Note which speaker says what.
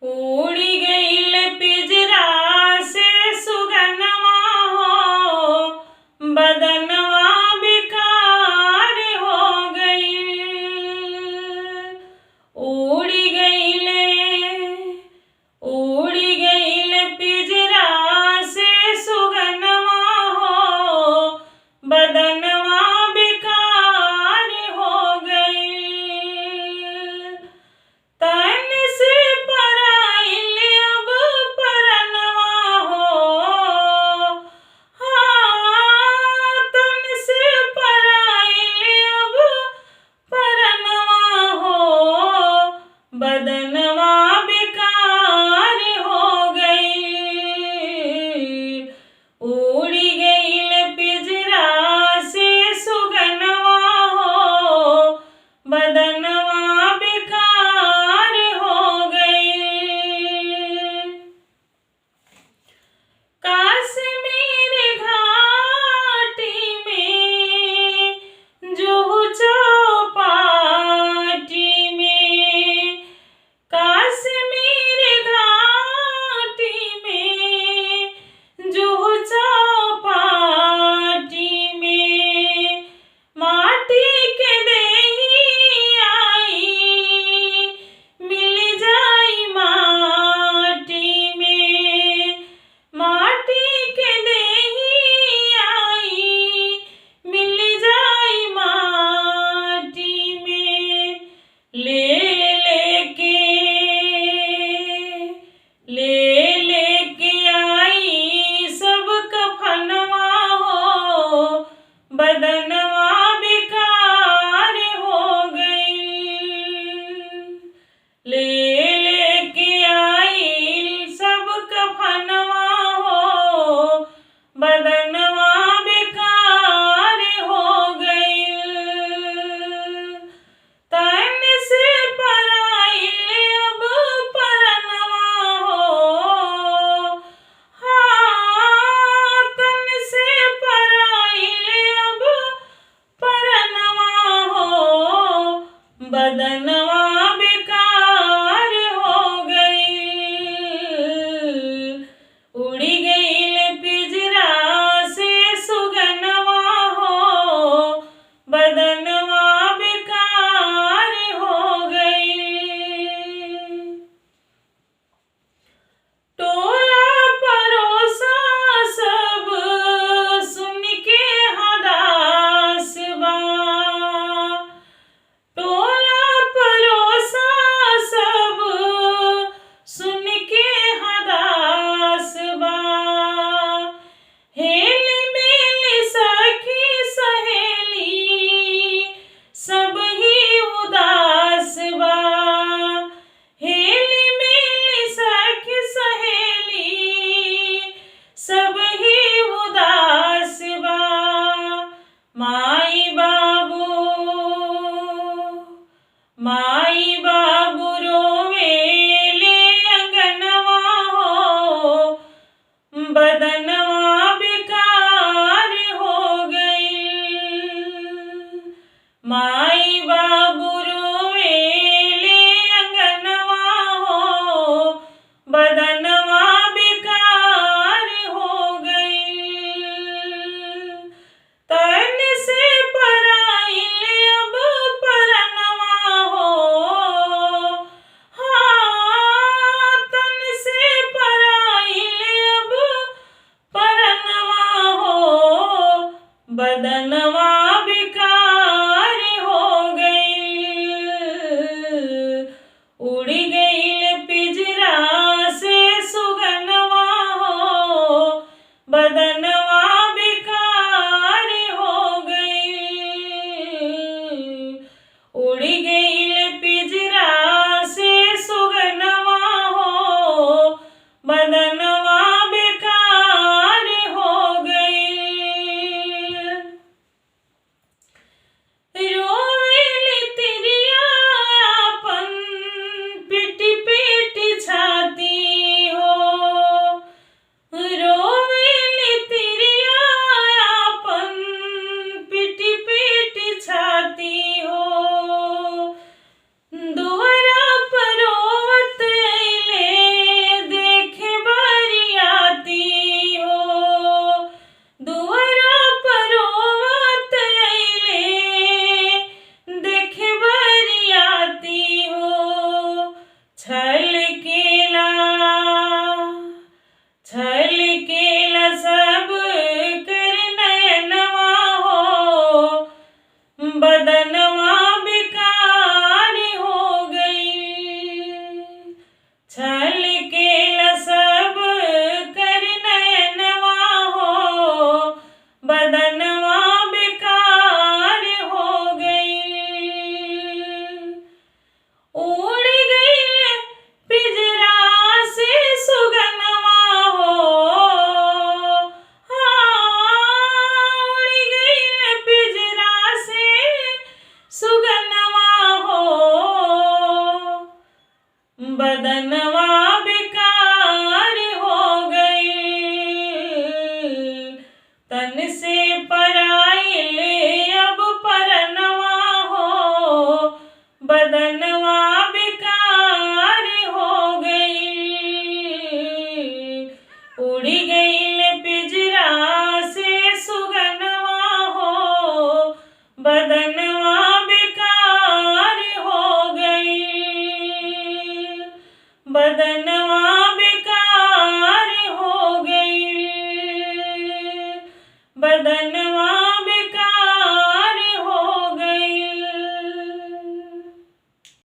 Speaker 1: उड़ी गईल पिंजरा से सुगनवा हो, बदनवा बेकार हो गईल। उड़ी गईल पिंजरा से सुगनवा हो, बदनवा बेकार हो गईल। तन से पराइल अब परनवा हो, हाँ तन से पराइल अब परनवा हो, बदनवा बेकार हो गईल। उड़ी गईल पिंजरा से सुगनवा हो, बदनवा बेकार हो गईल। कश्मीर घाटी में जुहू चौपाटी में, कश्मीर घाटी में जुहू चौपाटी में, माटी के देही आई मिल जाई माटी में, माटी के देही आई मिल जाई माटी में। ले लेके आई सब कफनवा हो, बदनवा बेकार हो गईल। लेके आई सब कफनवा हो, बदनवा बेकार हो गईल। तन से पराइल अब परनवा हो, हाँ तन से पराइल अब परनवा हो, बदनवा बेकार बदनवा